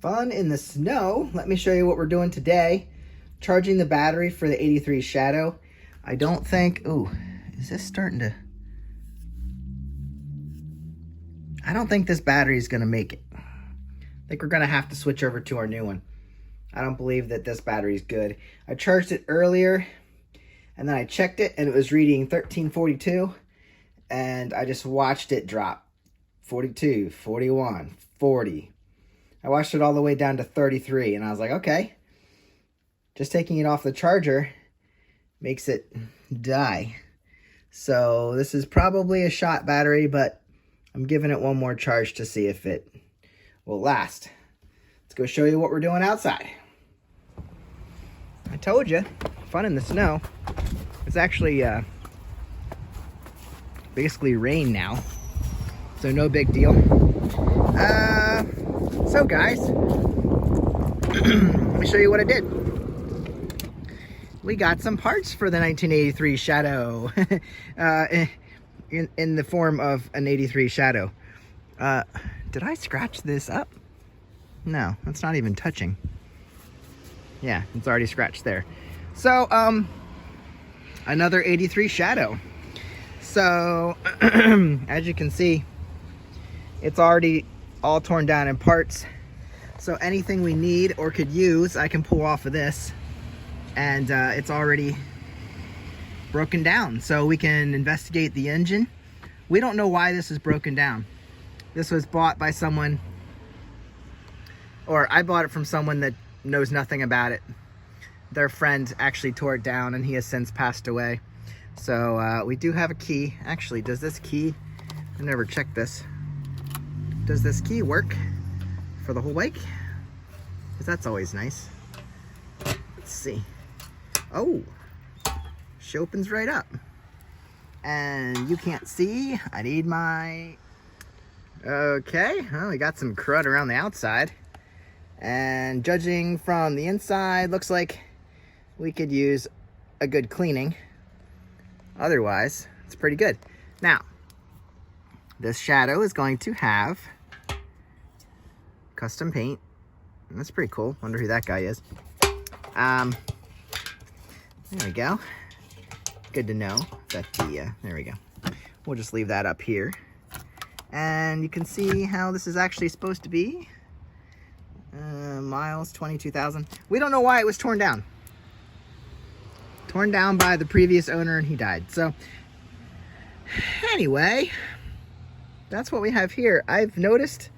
Fun in the snow. Let me show you what we're doing today. Charging the battery for the 83 Shadow. I don't think, ooh, is this starting to? I don't think this battery is gonna make it. I think we're gonna have to switch over to our new one. I don't believe that this battery is good. I charged it earlier and then I checked it and it was reading 1342 and I just watched it drop. 42, 41, 40. I watched it all the way down to 33 and I was like, okay. Just taking it off the charger makes it die. So this is probably a shot battery, but I'm giving it one more charge to see if it will last. Let's go show you what we're doing outside. I told you, fun in the snow. It's actually basically rain now, so no big deal. So guys, let me show you what I did. We got some parts for the 1983 Shadow in the form of an 83 Shadow. Did I scratch this up? No, it's not even touching. Yeah, it's already scratched there. So, another 83 Shadow. So, as you can see, it's already all torn down in parts. So anything we need or could use, I can pull off of this. And it's already broken down. So we can investigate the engine. We don't know why this is broken down. This was bought by someone, or I bought it from someone that knows nothing about it. Their friend actually tore it down and he has since passed away. So we do have a key. Actually, does this key, I never checked this. Does this key work for the whole bike? Because that's always nice. Let's see. Oh, she opens right up. And you can't see, I need my, okay, well, we got some crud around the outside. And judging from the inside, looks like we could use a good cleaning. Otherwise, it's pretty good. Now, this Shadow is going to have custom paint. And that's pretty cool. Wonder who that guy is. There we go. Good to know that the, there we go. We'll just leave that up here. And you can see how this is actually supposed to be. Miles, 22,000. We don't know why it was torn down. Torn down by the previous owner and he died. So, anyway, that's what we have here. I've noticed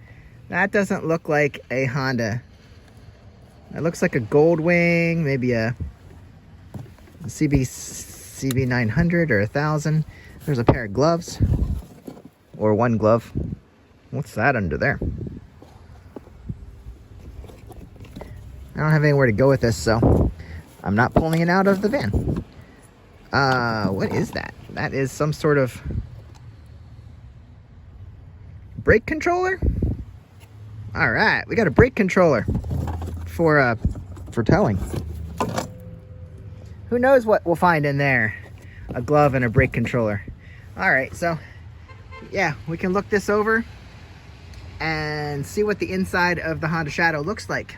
that doesn't look like a Honda. It looks like a Goldwing, maybe a CB900 or 1000. There's a pair of gloves, or one glove. What's that under there? I don't have anywhere to go with this, so I'm not pulling it out of the van. What is that? That is some sort of brake controller? All right, we got a brake controller for towing. Who knows what we'll find in there? A glove and a brake controller. All right, so yeah, we can look this over and see what the inside of the Honda Shadow looks like.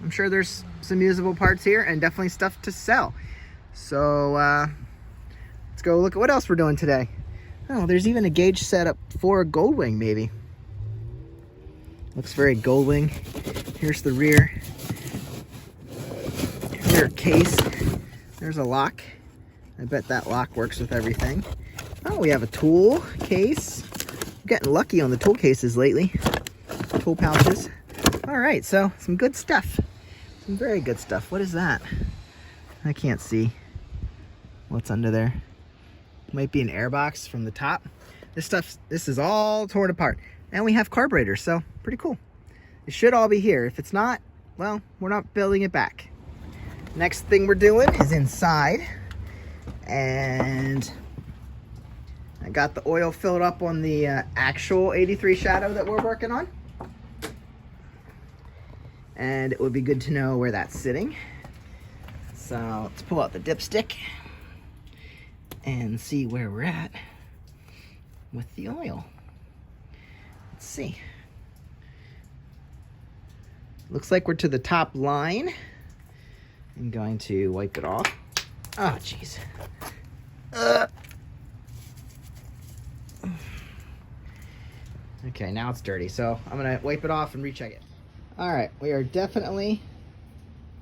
I'm sure there's some usable parts here and definitely stuff to sell. So let's go look at what else we're doing today. Oh, there's even a gauge setup for a Goldwing, maybe. Looks very Goldwing. Here's the rear case. There's a lock. I bet that lock works with everything. Oh, we have a tool case. I'm getting lucky on the tool cases lately. Tool pouches. All right, so some good stuff. Some very good stuff. What is that? I can't see what's under there. Might be an air box from the top. This is all torn apart. And we have carburetors, so pretty cool. It should all be here. If it's not, well, we're not building it back. Next thing we're doing is inside. And I got the oil filled up on the actual 83 Shadow that we're working on. And it would be good to know where that's sitting. So let's pull out the dipstick and see where we're at with the oil. Let's see. Looks like we're to the top line. I'm going to wipe it off. Oh, jeez. Okay, now it's dirty, so I'm gonna wipe it off and recheck it. All right, we are definitely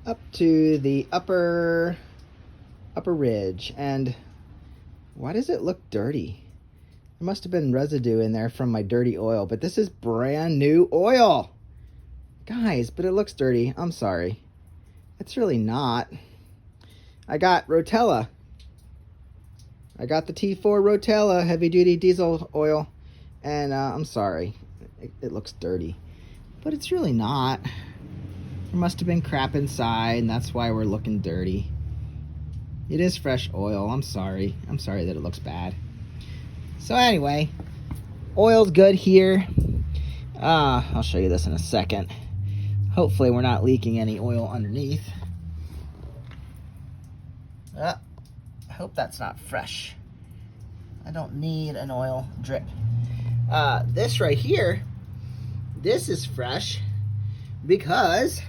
up to the upper ridge. And why does it look dirty? There must have been residue in there from my dirty oil, but this is brand new oil. Guys, but it looks dirty. I'm sorry. It's really not. I got Rotella. I got the T4 Rotella heavy duty diesel oil, and I'm sorry. It looks dirty, but it's really not. There must have been crap inside, and that's why we're looking dirty. It is fresh oil. I'm sorry. I'm sorry that it looks bad. So anyway, oil's good here. I'll show you this in a second. Hopefully we're not leaking any oil underneath. I hope that's not fresh. I don't need an oil drip. This right here, this is fresh because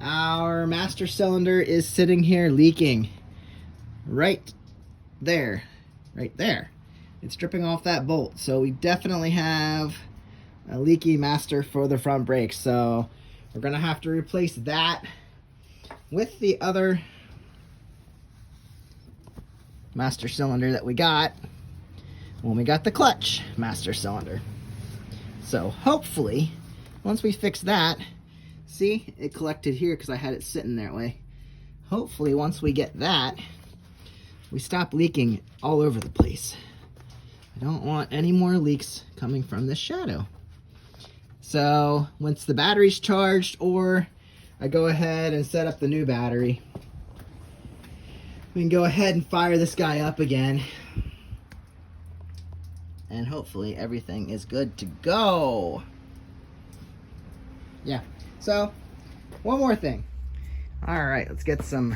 our master cylinder is sitting here leaking. Right there. Right there. It's dripping off that bolt. So we definitely have a leaky master for the front brakes. So we're going to have to replace that with the other master cylinder that we got when we got the clutch master cylinder. So hopefully, once we fix that, see, it collected here because I had it sitting that way. Hopefully, once we get that, we stop leaking all over the place. I don't want any more leaks coming from this shadow. So once the battery's charged, or I go ahead and set up the new battery, we can go ahead and fire this guy up again. And hopefully everything is good to go. Yeah, so one more thing. All right, let's get some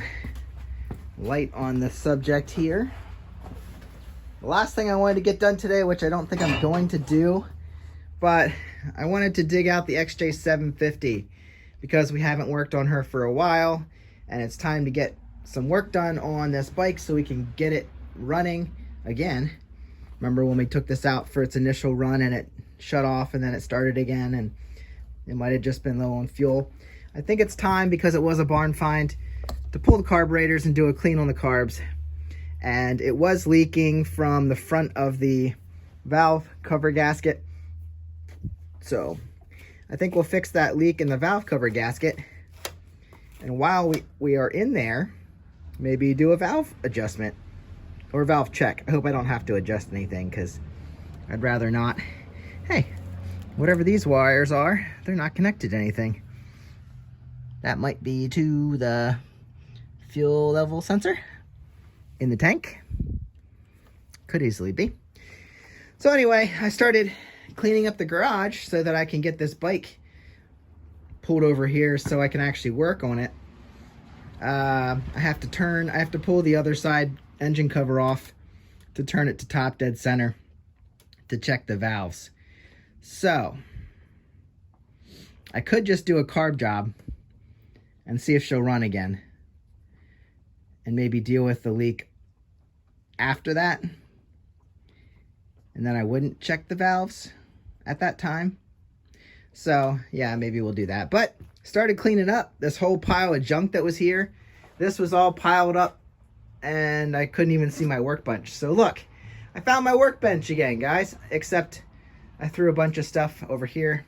light on the subject here. The last thing I wanted to get done today, which I don't think I'm going to do, but I wanted to dig out the XJ750 because we haven't worked on her for a while, and it's time to get some work done on this bike so we can get it running again. Remember when we took this out for its initial run and it shut off and then it started again, and it might have just been low on fuel. I think it's time, because it was a barn find, to pull the carburetors and do a clean on the carbs. And it was leaking from the front of the valve cover gasket. So I think we'll fix that leak in the valve cover gasket. And while we are in there, maybe do a valve adjustment or valve check. I hope I don't have to adjust anything, because I'd rather not. Hey, whatever these wires are, they're not connected to anything. That might be to the fuel level sensor in the tank. Could easily be. So anyway, I started cleaning up the garage so that I can get this bike pulled over here so I can actually work on it. I have to pull the other side engine cover off to turn it to top dead center to check the valves. So I could just do a carb job and see if she'll run again, and maybe deal with the leak after that, and then I wouldn't check the valves at that time. So yeah, maybe we'll do that. But started cleaning up this whole pile of junk that was here. This was all piled up and I couldn't even see my workbench. So look, I found my workbench again, guys, except I threw a bunch of stuff over here.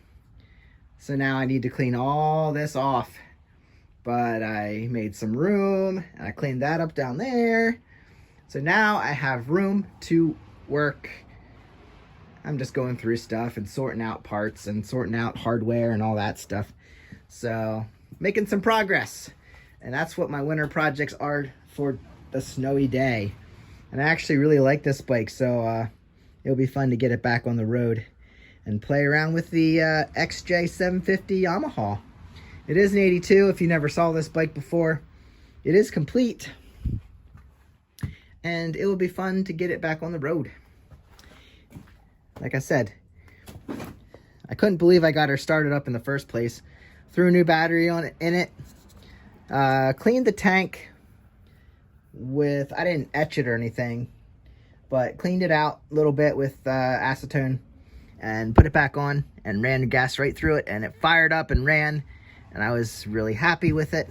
So now I need to clean all this off. But I made some room and I cleaned that up down there. So now I have room to work. I'm just going through stuff and sorting out parts and sorting out hardware and all that stuff. So making some progress. And that's what my winter projects are for the snowy day. And I actually really like this bike, so it'll be fun to get it back on the road and play around with the XJ750 Yamaha. It is an 82 if you never saw this bike before. It is complete. And it will be fun to get it back on the road. Like I said, I couldn't believe I got her started up in the first place. threw a new battery in it. Cleaned the tank with, I didn't etch it or anything, but cleaned it out a little bit with acetone and put it back on and ran the gas right through it, and it fired up and ran, and I was really happy with it.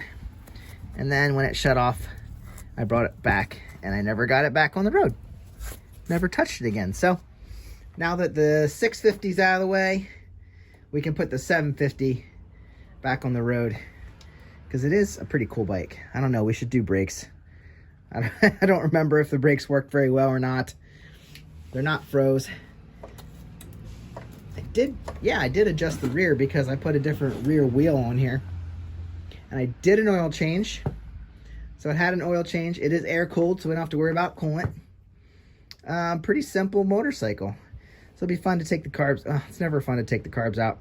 And then when it shut off, I brought it back and I never got it back on the road. Never touched it again. So now that the 650's out of the way, we can put the 750 back on the road, because it is a pretty cool bike. I don't know, we should do brakes. I don't remember if the brakes worked very well or not. They're not froze. I did adjust the rear because I put a different rear wheel on here. And I did an oil change. So it had an oil change. It is air cooled, so we don't have to worry about coolant. Pretty simple motorcycle. So it'll be fun to take the carbs. It's never fun to take the carbs out,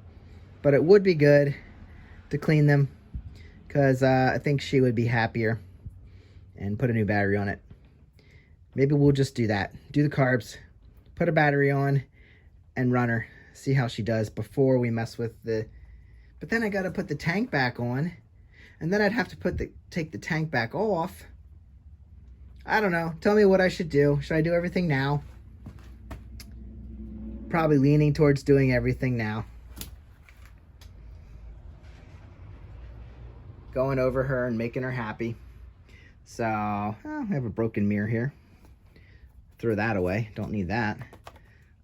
but it would be good to clean them, because I think she would be happier, and put a new battery on it. Maybe we'll just do that. Do the carbs, put a battery on, and run her. See how she does before we mess with the... But then I got to put the tank back on, and then I'd have to take the tank back off. I don't know. Tell me what I should do. Should I do everything now? Probably leaning towards doing everything now. Going over her and making her happy. So, I have a broken mirror here. Throw that away. Don't need that.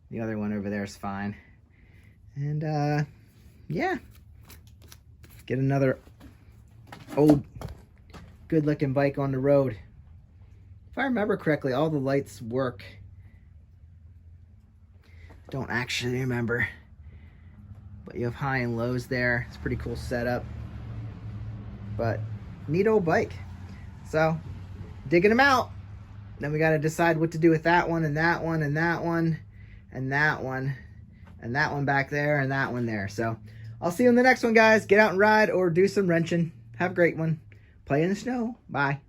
The other one over there is fine. And, yeah. Get another old, good-looking bike on the road. If I remember correctly, all the lights work. Don't actually remember. But you have high and lows there. It's a pretty cool setup. But, neat old bike. So, digging them out. Then we got to decide what to do with that one, and that one, and that one, and that one, and that one back there, and that one there. So, I'll see you in the next one, guys. Get out and ride or do some wrenching. Have a great one. Play in the snow. Bye.